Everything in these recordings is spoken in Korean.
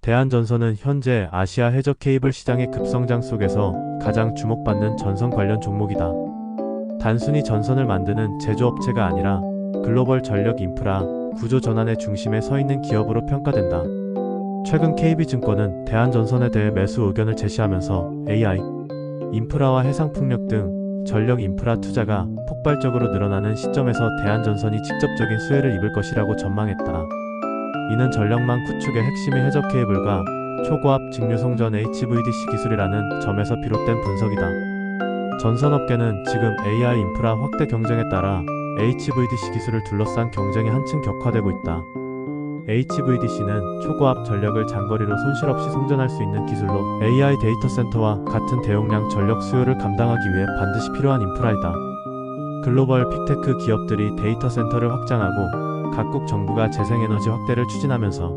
대한전선은 현재 아시아 해저 케이블 시장의 급성장 속에서 가장 주목받는 전선 관련 종목이다. 단순히 전선을 만드는 제조업체가 아니라 글로벌 전력 인프라 구조 전환의 중심에 서 있는 기업으로 평가된다. 최근 KB증권은 대한전선에 대해 매수 의견을 제시하면서 AI, 인프라와 해상풍력 등 전력 인프라 투자가 폭발적으로 늘어나는 시점에서 대한전선이 직접적인 수혜를 입을 것이라고 전망했다. 이는 전력망 구축의 핵심이 해저 케이블과 초고압 직류송전 HVDC 기술이라는 점에서 비롯된 분석이다. 전선업계는 지금 AI 인프라 확대 경쟁에 따라 HVDC 기술을 둘러싼 경쟁이 한층 격화되고 있다. HVDC는 초고압 전력을 장거리로 손실 없이 송전할 수 있는 기술로 AI 데이터 센터와 같은 대용량 전력 수요를 감당하기 위해 반드시 필요한 인프라이다. 글로벌 빅테크 기업들이 데이터 센터를 확장하고 각국 정부가 재생에너지 확대를 추진하면서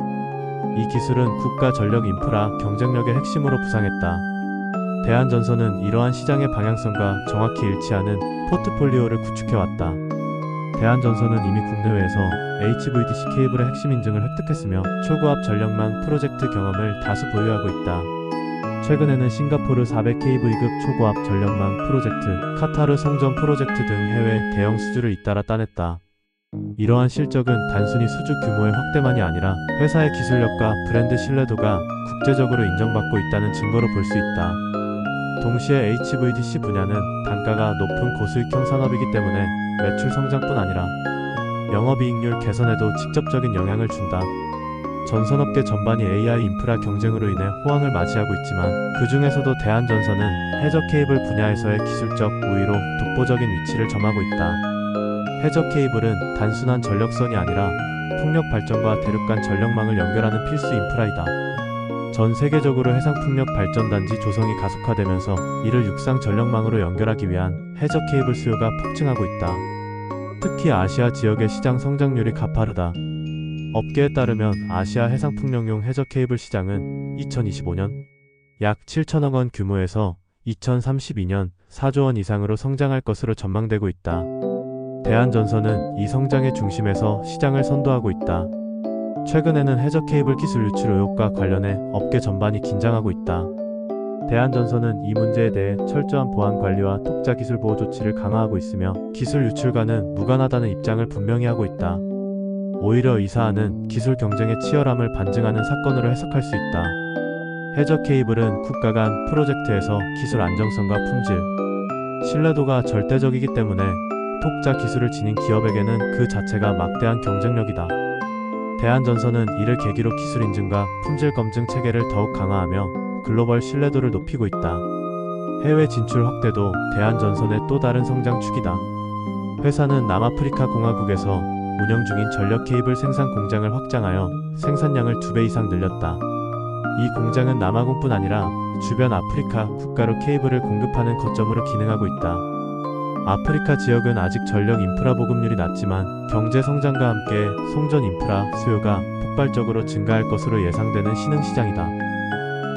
이 기술은 국가 전력 인프라 경쟁력의 핵심으로 부상했다. 대한전선은 이러한 시장의 방향성과 정확히 일치하는 포트폴리오를 구축해왔다. 대한전선은 이미 국내외에서 HVDC 케이블의 핵심 인증을 획득했으며 초고압 전력망 프로젝트 경험을 다수 보유하고 있다. 최근에는 싱가포르 400kV급 초고압 전력망 프로젝트, 카타르 송전 프로젝트 등 해외 대형 수주를 잇따라 따냈다. 이러한 실적은 단순히 수주 규모의 확대만이 아니라 회사의 기술력과 브랜드 신뢰도가 국제적으로 인정받고 있다는 증거로 볼 수 있다. 동시에 HVDC 분야는 단가가 높은 고수익형 산업이기 때문에 매출 성장뿐 아니라 영업이익률 개선에도 직접적인 영향을 준다. 전선업계 전반이 AI 인프라 경쟁으로 인해 호황을 맞이하고 있지만 그 중에서도 대한전선은 해저 케이블 분야에서의 기술적 우위로 독보적인 위치를 점하고 있다. 해저 케이블은 단순한 전력선이 아니라 풍력 발전과 대륙간 전력망을 연결하는 필수 인프라이다. 전 세계적으로 해상풍력 발전단지 조성이 가속화되면서 이를 육상 전력망으로 연결하기 위한 해저 케이블 수요가 폭증하고 있다. 특히 아시아 지역의 시장 성장률이 가파르다. 업계에 따르면 아시아 해상풍력용 해저 케이블 시장은 2025년 약 7천억 원 규모에서 2032년 4조 원 이상으로 성장할 것으로 전망되고 있다. 대한전선은 이 성장의 중심에서 시장을 선도하고 있다. 최근에는 해저 케이블 기술 유출 의혹과 관련해 업계 전반이 긴장하고 있다. 대한전선은 이 문제에 대해 철저한 보안 관리와 독자 기술 보호 조치를 강화하고 있으며 기술 유출과는 무관하다는 입장을 분명히 하고 있다. 오히려 이 사안은 기술 경쟁의 치열함을 반증하는 사건으로 해석할 수 있다. 해저 케이블은 국가 간 프로젝트에서 기술 안정성과 품질, 신뢰도가 절대적이기 때문에 독자 기술을 지닌 기업에게는 그 자체가 막대한 경쟁력이다. 대한전선은 이를 계기로 기술 인증과 품질 검증 체계를 더욱 강화하며 글로벌 신뢰도를 높이고 있다. 해외 진출 확대도 대한전선의 또 다른 성장축이다. 회사는 남아프리카 공화국에서 운영 중인 전력 케이블 생산 공장을 확장하여 생산량을 2배 이상 늘렸다. 이 공장은 남아공뿐 아니라 주변 아프리카 국가로 케이블을 공급하는 거점으로 기능하고 있다. 아프리카 지역은 아직 전력 인프라 보급률이 낮지만 경제 성장과 함께 송전 인프라 수요가 폭발적으로 증가할 것으로 예상되는 신흥시장이다.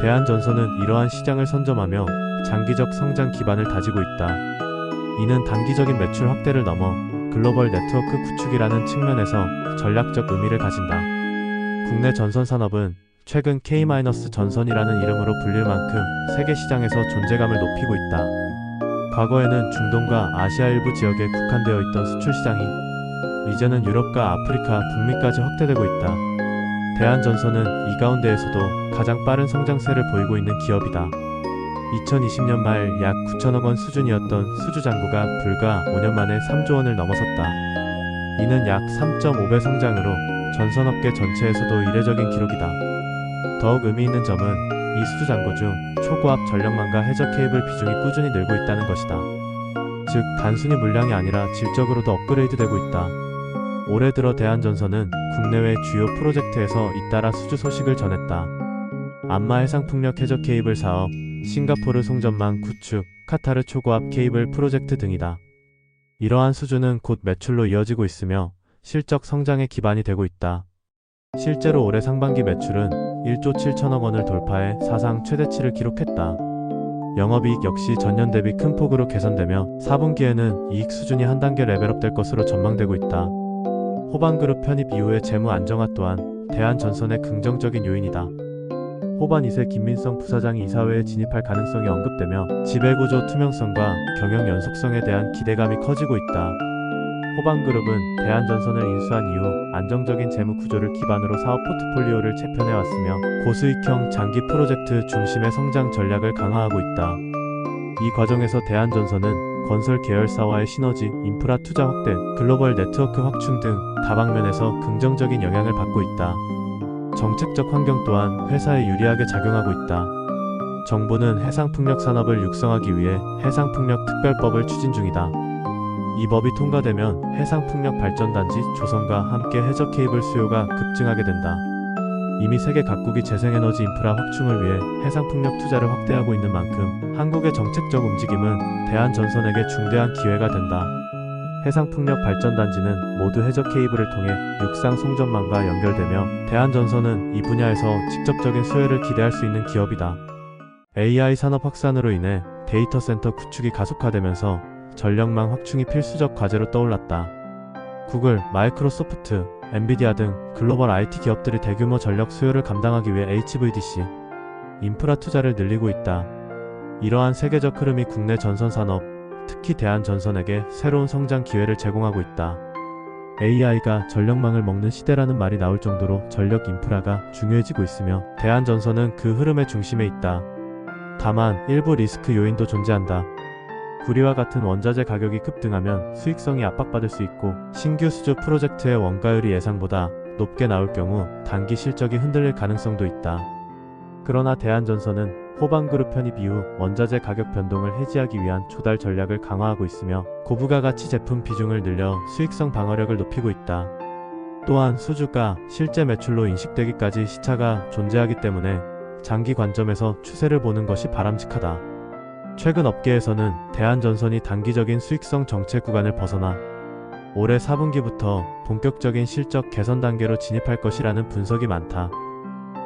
대한전선은 이러한 시장을 선점하며 장기적 성장 기반을 다지고 있다. 이는 단기적인 매출 확대를 넘어 글로벌 네트워크 구축이라는 측면에서 전략적 의미를 가진다. 국내 전선 산업은 최근 K-전선이라는 이름으로 불릴 만큼 세계 시장에서 존재감을 높이고 있다. 과거에는 중동과 아시아 일부 지역에 국한되어 있던 수출 시장이 이제는 유럽과 아프리카, 북미까지 확대되고 있다. 대한전선은 이 가운데에서도 가장 빠른 성장세를 보이고 있는 기업이다. 2020년 말 약 9천억 원 수준이었던 수주 잔고가 불과 5년 만에 3조 원을 넘어섰다. 이는 약 3.5배 성장으로 전선업계 전체에서도 이례적인 기록이다. 더욱 의미 있는 점은 이 수주 잔고 중 초고압 전력망과 해저 케이블 비중이 꾸준히 늘고 있다는 것이다. 즉, 단순히 물량이 아니라 질적으로도 업그레이드되고 있다. 올해 들어 대한전선은 국내외 주요 프로젝트에서 잇따라 수주 소식을 전했다. 안마 해상풍력 해저 케이블 사업, 싱가포르 송전망 구축, 카타르 초고압 케이블 프로젝트 등이다. 이러한 수주는 곧 매출로 이어지고 있으며 실적 성장의 기반이 되고 있다. 실제로 올해 상반기 매출은 1조 7천억 원을 돌파해 사상 최대치를 기록했다. 영업이익 역시 전년 대비 큰 폭으로 개선되며 4분기에는 이익 수준이 한 단계 레벨업될 것으로 전망되고 있다. 호반그룹 편입 이후의 재무 안정화 또한 대한전선의 긍정적인 요인이다. 호반 2세 김민성 부사장이 이사회에 진입할 가능성이 언급되며 지배구조 투명성과 경영 연속성에 대한 기대감이 커지고 있다. 호반그룹은 대한전선을 인수한 이후 안정적인 재무 구조를 기반으로 사업 포트폴리오를 재편해왔으며 고수익형 장기 프로젝트 중심의 성장 전략을 강화하고 있다. 이 과정에서 대한전선은 건설 계열사와의 시너지, 인프라 투자 확대, 글로벌 네트워크 확충 등 다방면에서 긍정적인 영향을 받고 있다. 정책적 환경 또한 회사에 유리하게 작용하고 있다. 정부는 해상풍력 산업을 육성하기 위해 해상풍력 특별법을 추진 중이다. 이 법이 통과되면 해상풍력 발전단지 조성과 함께 해저 케이블 수요가 급증하게 된다. 이미 세계 각국이 재생에너지 인프라 확충을 위해 해상풍력 투자를 확대하고 있는 만큼 한국의 정책적 움직임은 대한전선에게 중대한 기회가 된다. 해상풍력 발전단지는 모두 해저 케이블을 통해 육상 송전망과 연결되며 대한전선은 이 분야에서 직접적인 수혜를 기대할 수 있는 기업이다. AI 산업 확산으로 인해 데이터 센터 구축이 가속화되면서 전력망 확충이 필수적 과제로 떠올랐다. 구글, 마이크로소프트, 엔비디아 등 글로벌 IT 기업들이 대규모 전력 수요를 감당하기 위해 HVDC, 인프라 투자를 늘리고 있다. 이러한 세계적 흐름이 국내 전선 산업, 특히 대한전선에게 새로운 성장 기회를 제공하고 있다. AI가 전력망을 먹는 시대라는 말이 나올 정도로 전력 인프라가 중요해지고 있으며 대한전선은 그 흐름의 중심에 있다. 다만 일부 리스크 요인도 존재한다. 구리와 같은 원자재 가격이 급등하면 수익성이 압박받을 수 있고 신규 수주 프로젝트의 원가율이 예상보다 높게 나올 경우 단기 실적이 흔들릴 가능성도 있다. 그러나 대한전선은 호반그룹 편입 이후 원자재 가격 변동을 해지하기 위한 조달 전략을 강화하고 있으며 고부가가치 제품 비중을 늘려 수익성 방어력을 높이고 있다. 또한 수주가 실제 매출로 인식되기까지 시차가 존재하기 때문에 장기 관점에서 추세를 보는 것이 바람직하다. 최근 업계에서는 대한전선이 단기적인 수익성 정체 구간을 벗어나 올해 4분기부터 본격적인 실적 개선 단계로 진입할 것이라는 분석이 많다.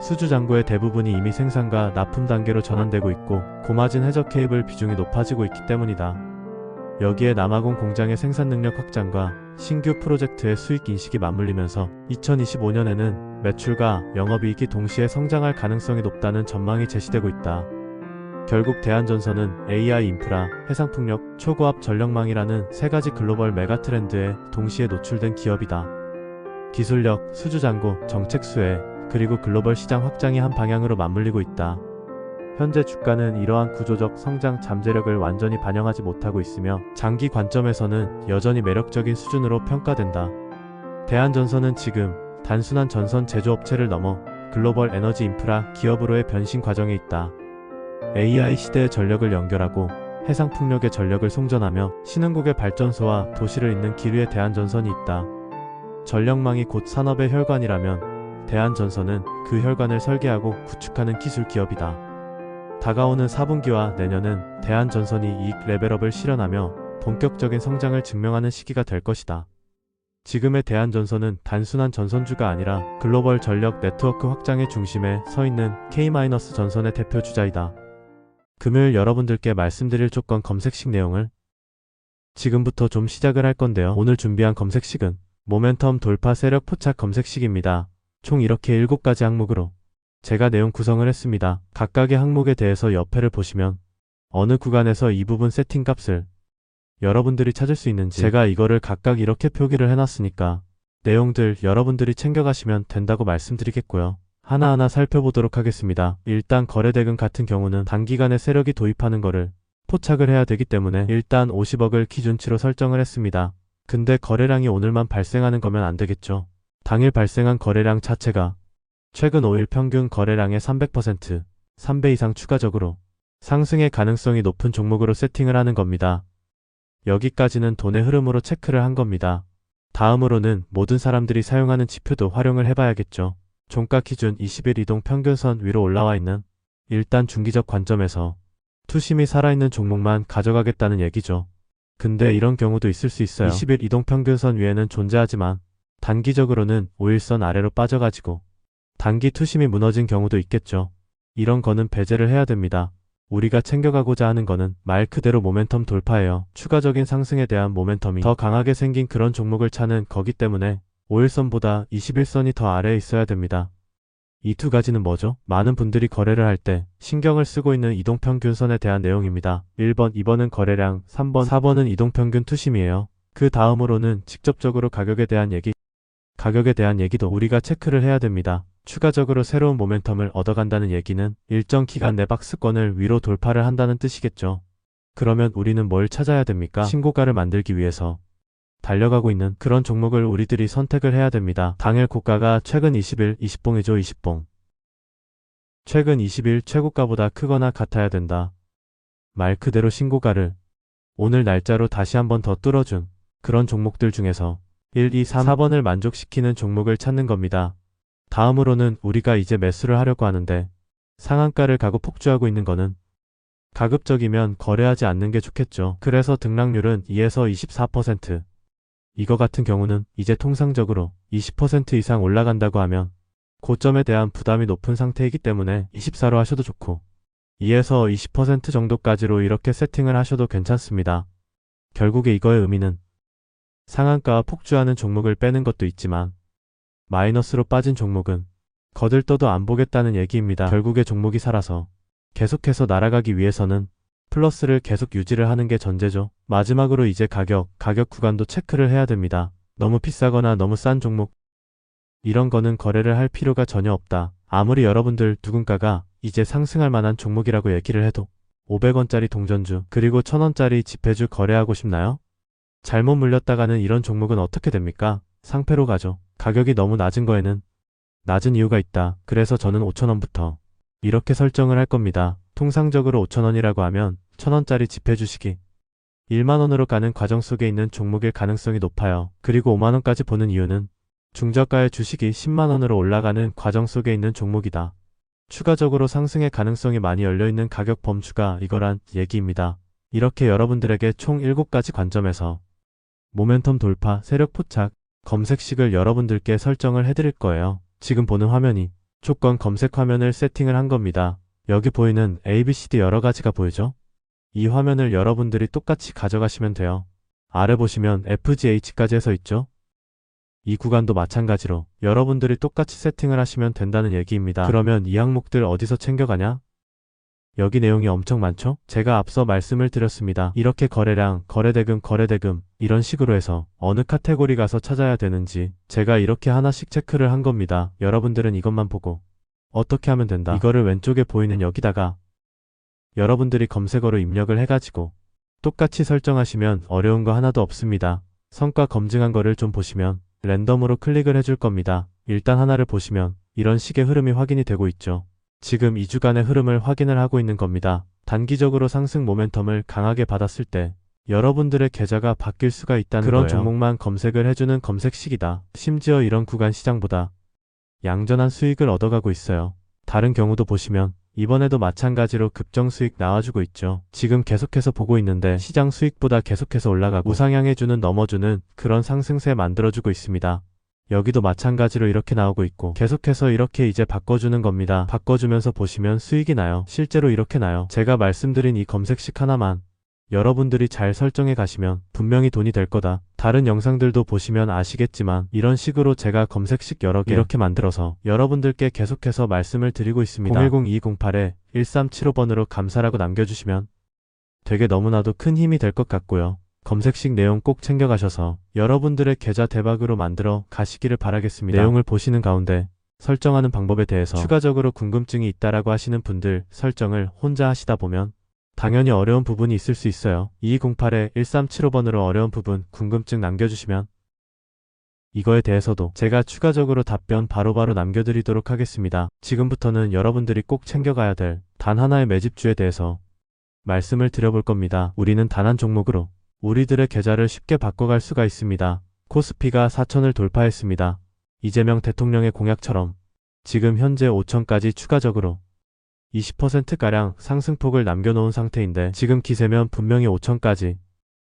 수주 잔고의 대부분이 이미 생산과 납품 단계로 전환되고 있고 고마진 해저 케이블 비중이 높아지고 있기 때문이다. 여기에 남아공 공장의 생산 능력 확장과 신규 프로젝트의 수익 인식이 맞물리면서 2025년에는 매출과 영업이익이 동시에 성장할 가능성이 높다는 전망이 제시되고 있다. 결국 대한전선은 AI 인프라, 해상풍력, 초고압 전력망이라는 세 가지 글로벌 메가 트렌드에 동시에 노출된 기업이다. 기술력, 수주 잔고, 정책 수혜, 그리고 글로벌 시장 확장이 한 방향으로 맞물리고 있다. 현재 주가는 이러한 구조적 성장 잠재력을 완전히 반영하지 못하고 있으며 장기 관점에서는 여전히 매력적인 수준으로 평가된다. 대한전선은 지금 단순한 전선 제조업체를 넘어 글로벌 에너지 인프라 기업으로의 변신 과정에 있다. AI 시대의 전력을 연결하고 해상풍력의 전력을 송전하며 신흥국의 발전소와 도시를 잇는 길 위에 대한전선이 있다. 전력망이 곧 산업의 혈관이라면 대한전선은 그 혈관을 설계하고 구축하는 기술 기업이다. 다가오는 4분기와 내년은 대한전선이 이익 레벨업을 실현하며 본격적인 성장을 증명하는 시기가 될 것이다. 지금의 대한전선은 단순한 전선주가 아니라 글로벌 전력 네트워크 확장의 중심에 서 있는 K-전선의 대표 주자이다. 금요일 여러분들께 말씀드릴 조건 검색식 내용을 지금부터 좀 시작을 할 건데요. 오늘 준비한 검색식은 모멘텀 돌파 세력 포착 검색식입니다. 총 이렇게 7가지 항목으로 제가 내용 구성을 했습니다. 각각의 항목에 대해서 옆에를 보시면 어느 구간에서 이 부분 세팅 값을 여러분들이 찾을 수 있는지 제가 이거를 각각 이렇게 표기를 해놨으니까 내용들 여러분들이 챙겨가시면 된다고 말씀드리겠고요. 하나하나 살펴보도록 하겠습니다. 일단 거래대금 같은 경우는 단기간에 세력이 도입하는 거를 포착을 해야 되기 때문에 일단 50억을 기준치로 설정을 했습니다. 근데 거래량이 오늘만 발생하는 거면 안 되겠죠. 당일 발생한 거래량 자체가 최근 5일 평균 거래량의 300%, 3배 이상 추가적으로 상승의 가능성이 높은 종목으로 세팅을 하는 겁니다. 여기까지는 돈의 흐름으로 체크를 한 겁니다. 다음으로는 모든 사람들이 사용하는 지표도 활용을 해봐야겠죠. 종가 기준 20일 이동 평균선 위로 올라와 있는 일단 중기적 관점에서 투심이 살아있는 종목만 가져가겠다는 얘기죠. 근데 이런 경우도 있을 수 있어요. 20일 이동 평균선 위에는 존재하지만 단기적으로는 5일선 아래로 빠져가지고 단기 투심이 무너진 경우도 있겠죠. 이런 거는 배제를 해야 됩니다. 우리가 챙겨가고자 하는 거는 말 그대로 모멘텀 돌파예요. 추가적인 상승에 대한 모멘텀이 더 강하게 생긴 그런 종목을 찾는 거기 때문에 5일선보다 21선이 더 아래에 있어야 됩니다. 이 두 가지는 뭐죠? 많은 분들이 거래를 할 때 신경을 쓰고 있는 이동평균선에 대한 내용입니다. 1번, 2번은 거래량, 3번, 4번은 이동평균 투심이에요. 그 다음으로는 직접적으로 가격에 대한 얘기도 우리가 체크를 해야 됩니다. 추가적으로 새로운 모멘텀을 얻어간다는 얘기는 일정 기간 내 박스권을 위로 돌파를 한다는 뜻이겠죠. 그러면 우리는 뭘 찾아야 됩니까? 신고가를 만들기 위해서 달려가고 있는 그런 종목을 우리들이 선택을 해야 됩니다. 당일 고가가 최근 20일 20봉이죠. 20봉. 최근 20일 최고가보다 크거나 같아야 된다. 말 그대로 신고가를 오늘 날짜로 다시 한번 더 뚫어준 그런 종목들 중에서 1, 2, 3, 4번을 만족시키는 종목을 찾는 겁니다. 다음으로는 우리가 이제 매수를 하려고 하는데 상한가를 가고 폭주하고 있는 거는 가급적이면 거래하지 않는 게 좋겠죠. 그래서 등락률은 2에서 24%. 이거 같은 경우는 이제 통상적으로 20% 이상 올라간다고 하면 고점에 대한 부담이 높은 상태이기 때문에 24로 하셔도 좋고 2에서 20% 정도까지로 이렇게 세팅을 하셔도 괜찮습니다. 결국에 이거의 의미는 상한가와 폭주하는 종목을 빼는 것도 있지만 마이너스로 빠진 종목은 거들떠도 안 보겠다는 얘기입니다. 결국에 종목이 살아서 계속해서 날아가기 위해서는 플러스를 계속 유지를 하는 게 전제죠. 마지막으로 이제 가격 구간도 체크를 해야 됩니다. 너무 비싸거나 너무 싼 종목 이런 거는 거래를 할 필요가 전혀 없다. 아무리 여러분들 누군가가 이제 상승할 만한 종목이라고 얘기를 해도 500원짜리 동전주 그리고 1000원짜리 지폐주 거래하고 싶나요? 잘못 물렸다가는 이런 종목은 어떻게 됩니까? 상패로 가죠. 가격이 너무 낮은 거에는 낮은 이유가 있다. 그래서 저는 5,000원부터 이렇게 설정을 할 겁니다. 통상적으로 5,000원이라고 하면 1,000원짜리 지폐 주식이 1만원으로 가는 과정 속에 있는 종목일 가능성이 높아요. 그리고 5만원까지 보는 이유는 중저가의 주식이 10만원으로 올라가는 과정 속에 있는 종목이다. 추가적으로 상승의 가능성이 많이 열려있는 가격 범주가 이거란 얘기입니다. 이렇게 여러분들에게 총 7가지 관점에서 모멘텀 돌파, 세력 포착, 검색식을 여러분들께 설정을 해드릴 거예요. 지금 보는 화면이 조건 검색 화면을 세팅을 한 겁니다. 여기 보이는 ABCD 여러 가지가 보이죠? 이 화면을 여러분들이 똑같이 가져가시면 돼요. 아래 보시면 FGH까지 해서 있죠? 이 구간도 마찬가지로 여러분들이 똑같이 세팅을 하시면 된다는 얘기입니다. 그러면 이 항목들 어디서 챙겨가냐? 여기 내용이 엄청 많죠? 제가 앞서 말씀을 드렸습니다. 이렇게 거래량, 거래대금 이런 식으로 해서 어느 카테고리 가서 찾아야 되는지 제가 이렇게 하나씩 체크를 한 겁니다. 여러분들은 이것만 보고 어떻게 하면 된다. 이거를 왼쪽에 보이는 여기다가 여러분들이 검색어로 입력을 해가지고 똑같이 설정하시면 어려운 거 하나도 없습니다. 성과 검증한 거를 좀 보시면 랜덤으로 클릭을 해줄 겁니다. 일단 하나를 보시면 이런 식의 흐름이 확인이 되고 있죠. 지금 2주간의 흐름을 확인을 하고 있는 겁니다. 단기적으로 상승 모멘텀을 강하게 받았을 때 여러분들의 계좌가 바뀔 수가 있다는 그런 종목만 검색을 해주는 검색식이다. 심지어 이런 구간 시장보다 양전한 수익을 얻어가고 있어요. 다른 경우도 보시면 이번에도 마찬가지로 급정 수익 나와주고 있죠. 지금 계속해서 보고 있는데 시장 수익보다 계속해서 올라가고 우상향해주는 넘어주는 그런 상승세 만들어주고 있습니다. 여기도 마찬가지로 이렇게 나오고 있고 계속해서 이렇게 이제 바꿔주는 겁니다. 바꿔주면서 보시면 수익이 나요. 실제로 이렇게 나요. 제가 말씀드린 이 검색식 하나만 여러분들이 잘 설정해 가시면 분명히 돈이 될 거다. 다른 영상들도 보시면 아시겠지만 이런 식으로 제가 검색식 여러 개 이렇게 만들어서 여러분들께 계속해서 말씀을 드리고 있습니다. 010-2208-1375번으로 감사라고 남겨주시면 되게 너무나도 큰 힘이 될 것 같고요. 검색식 내용 꼭 챙겨가셔서 여러분들의 계좌 대박으로 만들어 가시기를 바라겠습니다. 내용을 보시는 가운데 설정하는 방법에 대해서 추가적으로 궁금증이 있다라고 하시는 분들 설정을 혼자 하시다 보면 당연히 어려운 부분이 있을 수 있어요. 2208-1375번으로 어려운 부분 궁금증 남겨주시면 이거에 대해서도 제가 추가적으로 답변 바로바로 남겨드리도록 하겠습니다. 지금부터는 여러분들이 꼭 챙겨가야 될 단 하나의 매집주에 대해서 말씀을 드려볼 겁니다. 우리는 단 한 종목으로 우리들의 계좌를 쉽게 바꿔갈 수가 있습니다. 코스피가 4,000을 돌파했습니다. 이재명 대통령의 공약처럼 지금 현재 5,000까지 추가적으로 20%가량 상승폭을 남겨놓은 상태인데 지금 기세면 분명히 5,000까지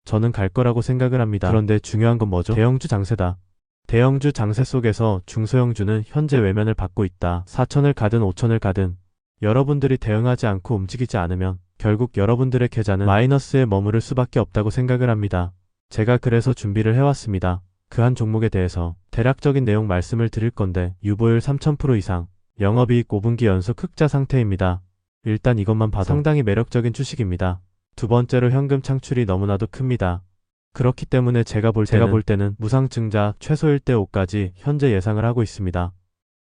저는 갈 거라고 생각을 합니다. 그런데 중요한 건 뭐죠? 대형주 장세다. 대형주 장세 속에서 중소형주는 현재 외면을 받고 있다. 4,000을 가든 5,000을 가든 여러분들이 대응하지 않고 움직이지 않으면 결국 여러분들의 계좌는 마이너스에 머무를 수밖에 없다고 생각을 합니다. 제가 그래서 준비를 해왔습니다. 그 한 종목에 대해서 대략적인 내용 말씀을 드릴 건데 유보율 3000% 이상 영업이익 5분기 연속 흑자 상태입니다. 일단 이것만 봐도 상당히 매력적인 주식입니다. 두 번째로 현금 창출이 너무나도 큽니다. 그렇기 때문에 제가 볼 때는 무상증자 최소 1대5까지 현재 예상을 하고 있습니다.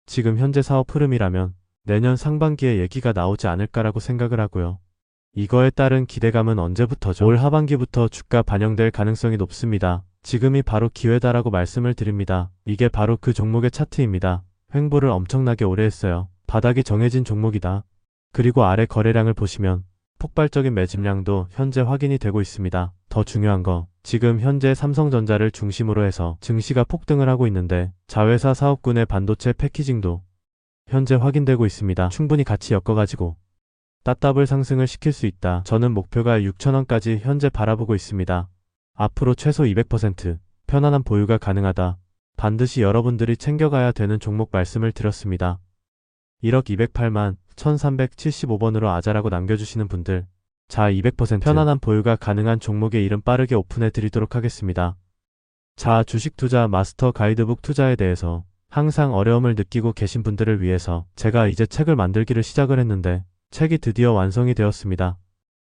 지금 현재 사업 흐름이라면 내년 상반기에 얘기가 나오지 않을까라고 생각을 하고요. 이거에 따른 기대감은 언제부터죠? 올 하반기부터 주가 반영될 가능성이 높습니다. 지금이 바로 기회다라고 말씀을 드립니다. 이게 바로 그 종목의 차트입니다. 횡보를 엄청나게 오래 했어요. 바닥이 정해진 종목이다. 그리고 아래 거래량을 보시면 폭발적인 매집량도 현재 확인이 되고 있습니다. 더 중요한 거, 지금 현재 삼성전자를 중심으로 해서 증시가 폭등을 하고 있는데 자회사 사업군의 반도체 패키징도 현재 확인되고 있습니다. 충분히 같이 엮어가지고 따따블 상승을 시킬 수 있다. 저는 목표가 6,000원까지 현재 바라보고 있습니다. 앞으로 최소 200% 편안한 보유가 가능하다. 반드시 여러분들이 챙겨가야 되는 종목 말씀을 드렸습니다. 1억 208만 1375번으로 아자라고 남겨주시는 분들, 자 200% 편안한 보유가 가능한 종목의 이름 빠르게 오픈해 드리도록 하겠습니다. 자, 주식 투자 마스터 가이드북 투자에 대해서 항상 어려움을 느끼고 계신 분들을 위해서 제가 이제 책을 만들기를 시작을 했는데 책이 드디어 완성이 되었습니다.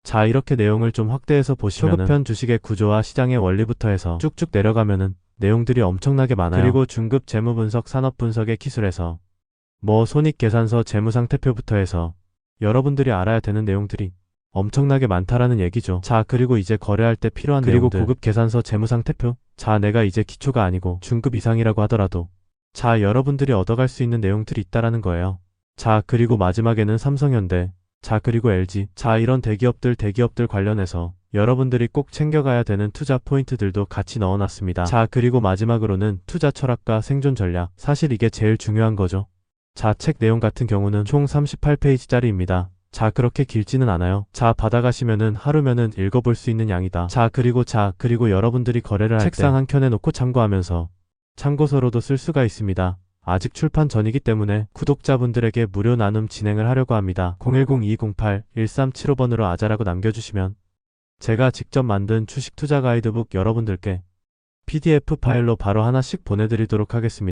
자, 이렇게 내용을 좀 확대해서 보시면 초급편 주식의 구조와 시장의 원리부터 해서 쭉쭉 내려가면은 내용들이 엄청나게 많아요. 그리고 중급 재무분석, 산업분석의 기술에서 손익계산서, 재무상태표부터 해서 여러분들이 알아야 되는 내용들이 엄청나게 많다라는 얘기죠. 자, 그리고 이제 거래할 때 필요한 내용들, 그리고 고급 계산서, 재무상태표. 자, 내가 이제 기초가 아니고 중급 이상이라고 하더라도 자, 여러분들이 얻어갈 수 있는 내용들이 있다라는 거예요. 자, 그리고 마지막에는 삼성현대, 자, 그리고 LG, 자, 이런 대기업들 관련해서 여러분들이 꼭 챙겨가야 되는 투자 포인트들도 같이 넣어놨습니다. 자, 그리고 마지막으로는 투자 철학과 생존 전략. 사실 이게 제일 중요한 거죠. 자, 책 내용 같은 경우는 총 38페이지짜리입니다. 자, 그렇게 길지는 않아요. 자, 받아가시면은 하루면은 읽어볼 수 있는 양이다. 자, 그리고 여러분들이 거래를 할 때 책상 한 켠에 놓고 참고하면서 참고서로도 쓸 수가 있습니다. 아직 출판 전이기 때문에 구독자분들에게 무료 나눔 진행을 하려고 합니다. 010-208-1375번으로 아자라고 남겨주시면 제가 직접 만든 주식 투자 가이드북 여러분들께 PDF 파일로 바로 하나씩 보내드리도록 하겠습니다.